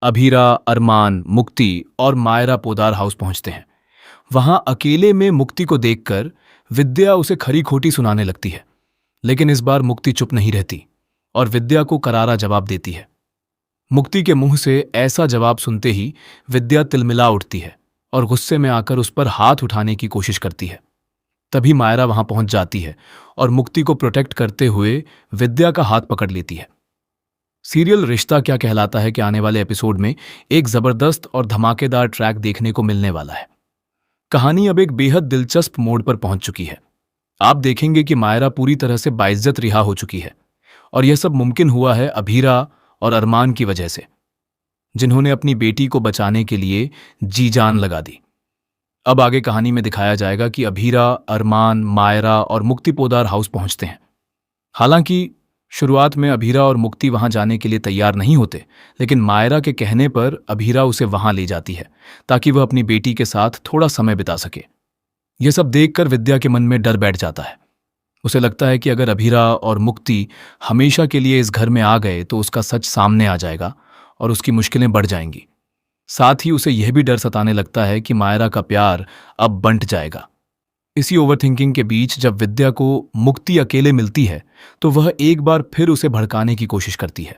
अभीरा, अरमान, मुक्ति और मायरा पोदार हाउस पहुंचते हैं। वहां अकेले में मुक्ति को देखकर विद्या उसे खरी खोटी सुनाने लगती है, लेकिन इस बार मुक्ति चुप नहीं रहती और विद्या को करारा जवाब देती है। मुक्ति के मुंह से ऐसा जवाब सुनते ही विद्या तिलमिला उठती है और गुस्से में आकर उस पर हाथ उठाने की कोशिश करती है। तभी मायरा वहां पहुंच जाती है और मुक्ति को प्रोटेक्ट करते हुए विद्या का हाथ पकड़ लेती है। सीरियल रिश्ता क्या कहलाता है कि आने वाले एपिसोड में एक जबरदस्त और धमाकेदार ट्रैक देखने को मिलने वाला है। कहानी अब एक बेहद दिलचस्प मोड़ पर पहुंच चुकी है। आप देखेंगे कि मायरा पूरी तरह से बाइज्जत रिहा हो चुकी है और यह सब मुमकिन हुआ है अभीरा और अरमान की वजह से, जिन्होंने अपनी बेटी को बचाने के लिए जी जान लगा दी। अब आगे कहानी में दिखाया जाएगा कि अभीरा, अरमान, मायरा और मुक्ति पोदार हाउस पहुंचते हैं। हालांकि शुरुआत में अभीरा और मुक्ति वहां जाने के लिए तैयार नहीं होते, लेकिन मायरा के कहने पर अभीरा उसे वहां ले जाती है ताकि वह अपनी बेटी के साथ थोड़ा समय बिता सके। यह सब देखकर विद्या के मन में डर बैठ जाता है। उसे लगता है कि अगर अभीरा और मुक्ति हमेशा के लिए इस घर में आ गए तो उसका सच सामने आ जाएगा और उसकी मुश्किलें बढ़ जाएंगी। साथ ही उसे यह भी डर सताने लगता है कि मायरा का प्यार अब बंट जाएगा। इसी ओवरथिंकिंग के बीच जब विद्या को मुक्ति अकेले मिलती है तो वह एक बार फिर उसे भड़काने की कोशिश करती है।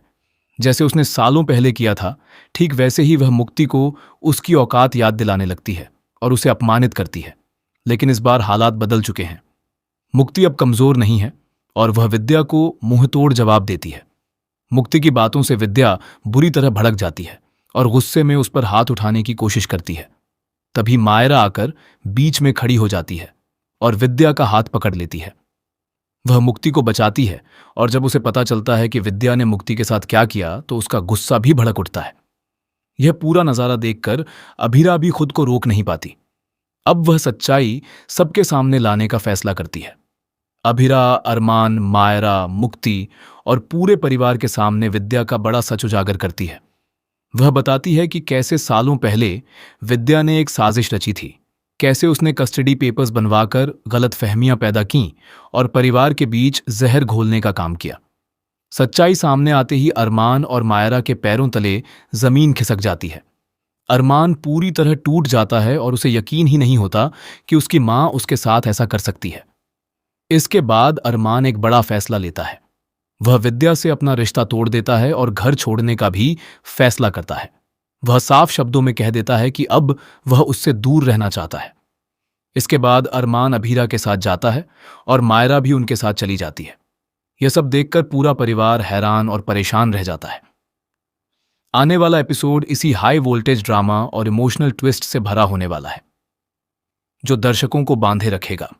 जैसे उसने सालों पहले किया था, ठीक वैसे ही वह मुक्ति को उसकी औकात याद दिलाने लगती है और उसे अपमानित करती है। लेकिन इस बार हालात बदल चुके हैं। मुक्ति अब कमजोर नहीं है और वह विद्या को मुंहतोड़ जवाब देती है। मुक्ति की बातों से विद्या बुरी तरह भड़क जाती है और गुस्से में उस पर हाथ उठाने की कोशिश करती है। तभी मायरा आकर बीच में खड़ी हो जाती है और विद्या का हाथ पकड़ लेती है। वह मुक्ति को बचाती है और जब उसे पता चलता है कि विद्या ने मुक्ति के साथ क्या किया तो उसका गुस्सा भी भड़क उठता है। यह पूरा नजारा देखकर अभीरा भी खुद को रोक नहीं पाती। अब वह सच्चाई सबके सामने लाने का फैसला करती है। अभीरा, अरमान, मायरा, मुक्ति और पूरे परिवार के सामने विद्या का बड़ा सच उजागर करती है। वह बताती है कि कैसे सालों पहले विद्या ने एक साजिश रची थी, कैसे उसने कस्टडी पेपर्स बनवाकर गलतफहमियां पैदा की और परिवार के बीच जहर घोलने का काम किया। सच्चाई सामने आते ही अरमान और मायरा के पैरों तले जमीन खिसक जाती है। अरमान पूरी तरह टूट जाता है और उसे यकीन ही नहीं होता कि उसकी मां उसके साथ ऐसा कर सकती है। इसके बाद अरमान एक बड़ा फैसला लेता है। वह विद्या से अपना रिश्ता तोड़ देता है और घर छोड़ने का भी फैसला करता है। वह साफ शब्दों में कह देता है कि अब वह उससे दूर रहना चाहता है। इसके बाद अरमान अभीरा के साथ जाता है और मायरा भी उनके साथ चली जाती है। यह सब देखकर पूरा परिवार हैरान और परेशान रह जाता है। आने वाला एपिसोड इसी हाई वोल्टेज ड्रामा और इमोशनल ट्विस्ट से भरा होने वाला है, जो दर्शकों को बांधे रखेगा।